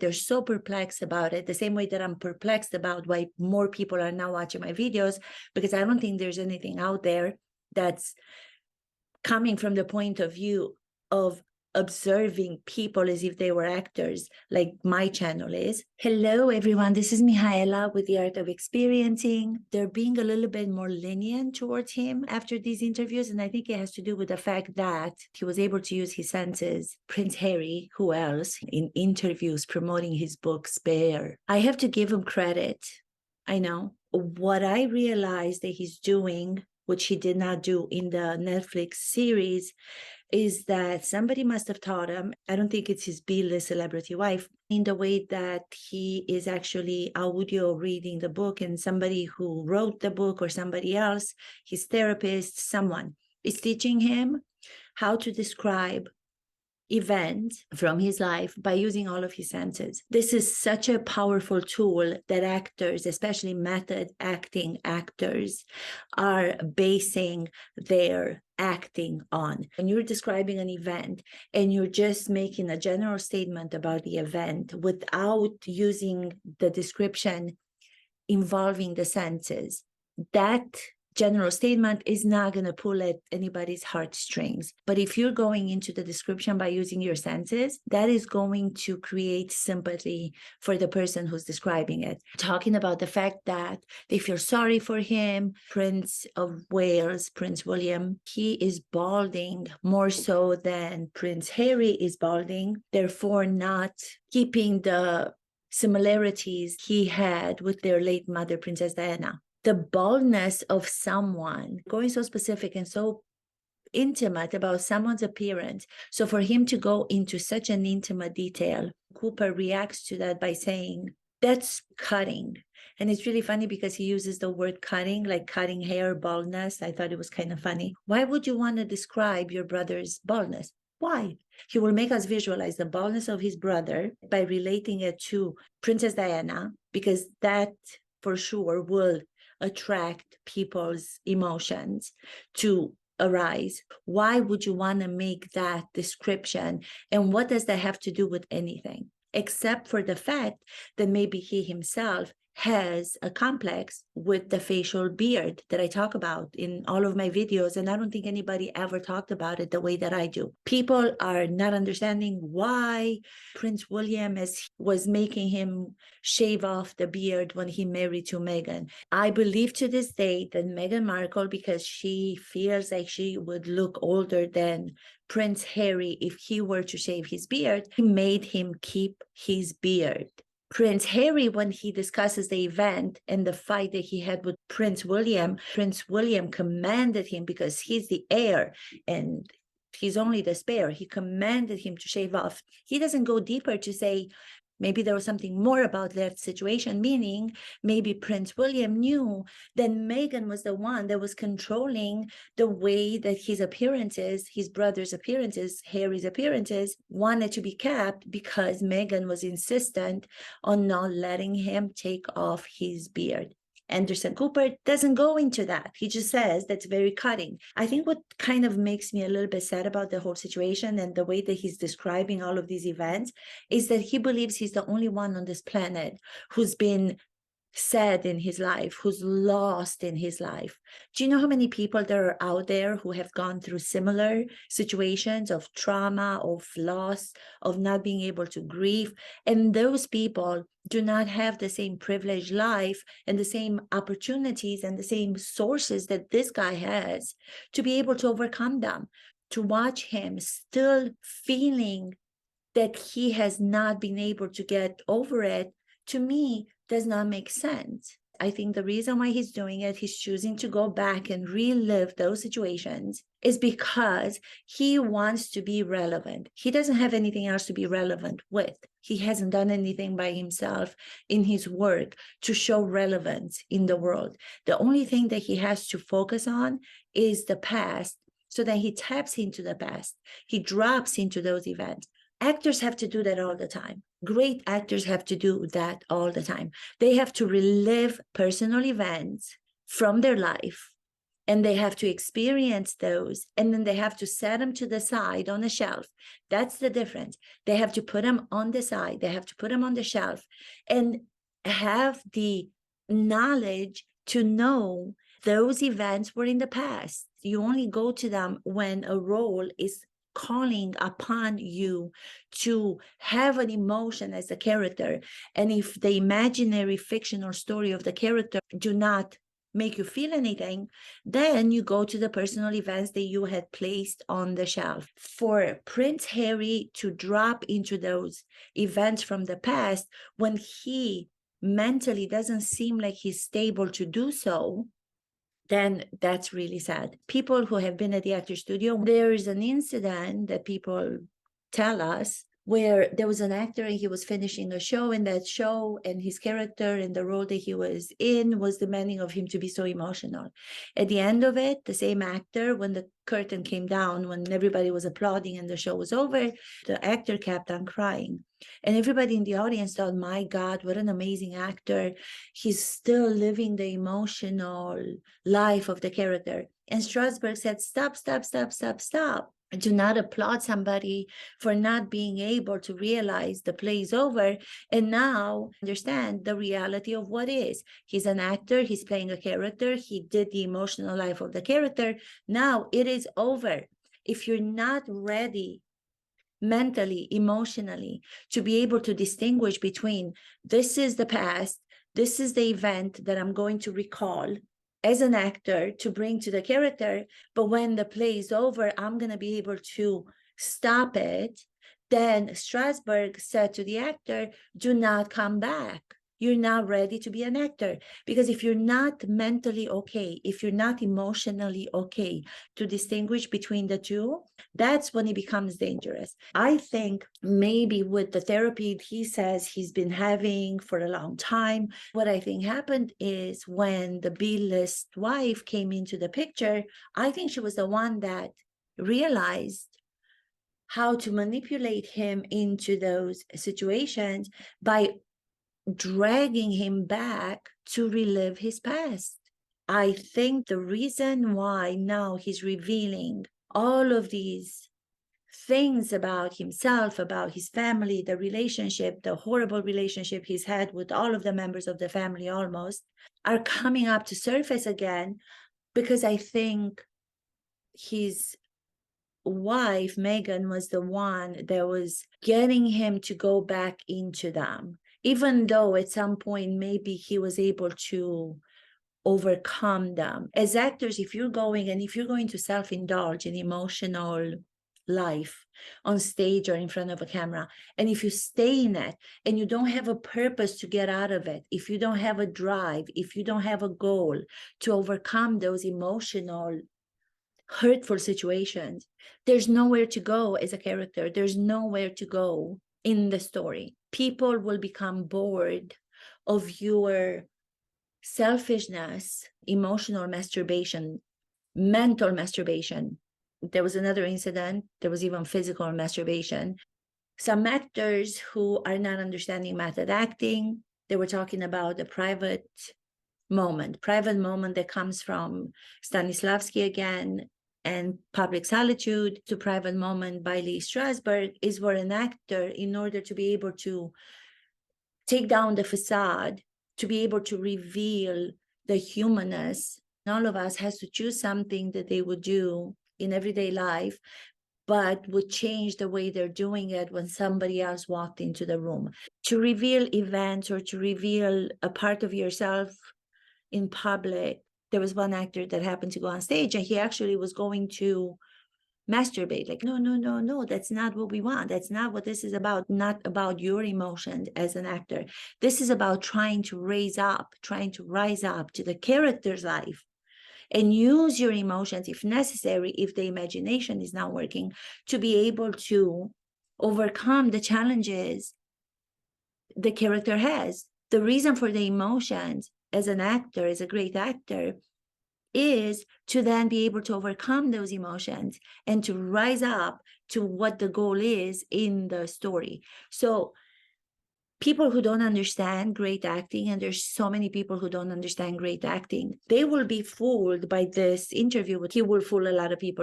They're so perplexed about it, the same way that I'm perplexed about why more people are now watching my videos, because I don't think there's anything out there that's coming from the point of view of observing people as if they were actors, like my channel is. Hello, everyone. This is Mihaela with The Art of Experiencing. They're being a little bit more lenient towards him after these interviews, and I think it has to do with the fact that he was able to use his senses. Prince Harry, who else, in interviews promoting his book, Spare. I have to give him credit. I know. What I realized that he's doing, which he did not do in the Netflix series, is that somebody must have taught him. I don't think it's his B-list celebrity wife, in the way that he is actually audio reading the book, and somebody who wrote the book or somebody else, his therapist, someone is teaching him how to describe events from his life by using all of his senses. This is such a powerful tool that actors, especially method acting actors, are basing their acting on. When you're describing an event and you're just making a general statement about the event without using the description involving the senses, that general statement is not going to pull at anybody's heartstrings. But if you're going into the description by using your senses, that is going to create sympathy for the person who's describing it. Talking about the fact that they feel sorry for him, Prince of Wales, Prince William, he is balding more so than Prince Harry is balding, therefore not keeping the similarities he had with their late mother, Princess Diana. The baldness of someone, going so specific and so intimate about someone's appearance. So for him to go into such an intimate detail, Cooper reacts to that by saying, that's cutting. And it's really funny because he uses the word cutting, like cutting hair, baldness. I thought it was kind of funny. Why would you want to describe your brother's baldness? Why? He will make us visualize the baldness of his brother by relating it to Princess Diana, because that for sure will attract people's emotions to arise. Why would you want to make that description? And what does that have to do with anything? Except for the fact that maybe he himself has a complex with the facial beard that I talk about in all of my videos, and I don't think anybody ever talked about it the way that I do. People are not understanding why Prince William was making him shave off the beard when he married to Meghan. I believe to this day that Meghan Markle, because she feels like she would look older than Prince Harry if he were to shave his beard, he made him keep his beard. Prince Harry, when he discusses the event and the fight that he had with Prince William commanded him, because he's the heir and he's only the spare, he commanded him to shave off. He doesn't go deeper to say, maybe there was something more about that situation, meaning maybe Prince William knew that Meghan was the one that was controlling the way that his appearances, his brother's appearances, Harry's appearances, wanted to be kept, because Meghan was insistent on not letting him take off his beard. Anderson Cooper doesn't go into that. He just says that's very cutting. I think what kind of makes me a little bit sad about the whole situation and the way that he's describing all of these events is that he believes he's the only one on this planet who's been sad in his life, who's lost in his life. Do you know how many people there are out there who have gone through similar situations of trauma, of loss, of not being able to grieve? And those people do not have the same privileged life and the same opportunities and the same sources that this guy has to be able to overcome them. To watch him still feeling that he has not been able to get over it, to me, does not make sense. I think the reason why he's doing it, he's choosing to go back and relive those situations, is because he wants to be relevant. He doesn't have anything else to be relevant with. He hasn't done anything by himself in his work to show relevance in the world. The only thing that he has to focus on is the past, so that he taps into the past. He drops into those events. Actors have to do that all the time. Great actors have to do that all the time. They have to relive personal events from their life and they have to experience those, and then they have to set them to the side on a shelf. That's the difference. They have to put them on the side, they have to put them on the shelf, and have the knowledge to know those events were in the past. You only go to them when a role is calling upon you to have an emotion as a character. And if the imaginary fictional story of the character do not make you feel anything, then you go to the personal events that you had placed on the shelf. For Prince Harry to drop into those events from the past when he mentally doesn't seem like he's stable to do so, then that's really sad. People who have been at the actor studio, there is an incident that people tell us where there was an actor and he was finishing a show, in that show, and his character and the role that he was in was demanding of him to be so emotional. At the end of it, the same actor, when the curtain came down, when everybody was applauding and the show was over, the actor kept on crying. And everybody in the audience thought, my God, what an amazing actor. He's still living the emotional life of the character. And Strasberg said, stop, stop, stop, stop, stop. Do not applaud somebody for not being able to realize the play is over and now understand the reality of what is. He's an actor, he's playing a character, he did the emotional life of the character. Now it is over. If you're not ready mentally, emotionally, to be able to distinguish between this is the past, this is the event that I'm going to recall as an actor to bring to the character, but when the play is over, I'm going to be able to stop it. Then Strasberg said to the actor, do not come back. You're not ready to be an actor. Because if you're not mentally okay, if you're not emotionally okay to distinguish between the two, that's when it becomes dangerous. I think maybe with the therapy he says he's been having for a long time, what I think happened is when the B-list wife came into the picture, I think she was the one that realized how to manipulate him into those situations by dragging him back to relive his past. I think the reason why now he's revealing all of these things about himself, about his family, the relationship, the horrible relationship he's had with all of the members of the family almost, are coming up to surface again, because I think his wife, Meghan, was the one that was getting him to go back into them. Even though at some point maybe he was able to overcome them. As actors, if you're going to self-indulge in emotional life on stage or in front of a camera, and if you stay in it and you don't have a purpose to get out of it, if you don't have a drive, if you don't have a goal to overcome those emotional hurtful situations, there's nowhere to go as a character. There's nowhere to go in the story. People will become bored of your selfishness, emotional masturbation, mental masturbation. There was another incident, there was even physical masturbation. Some actors who are not understanding method acting, they were talking about the private moment that comes from Stanislavski again, and Public Solitude to Private Moment by Lee Strasberg, is where an actor, in order to be able to take down the facade, to be able to reveal the humanness, all of us has to choose something that they would do in everyday life, but would change the way they're doing it when somebody else walked into the room. To reveal events or to reveal a part of yourself in public. There was one actor that happened to go on stage and he actually was going to masturbate. Like, no, that's not what we want. That's not what this is about. Not about your emotions as an actor. This is about trying to rise up to the character's life and use your emotions if necessary, if the imagination is not working, to be able to overcome the challenges the character has. The reason for the emotions as an actor, as a great actor, is to then be able to overcome those emotions and to rise up to what the goal is in the story. So people who don't understand great acting, and there's so many people who don't understand great acting, they will be fooled by this interview. He will fool a lot of people.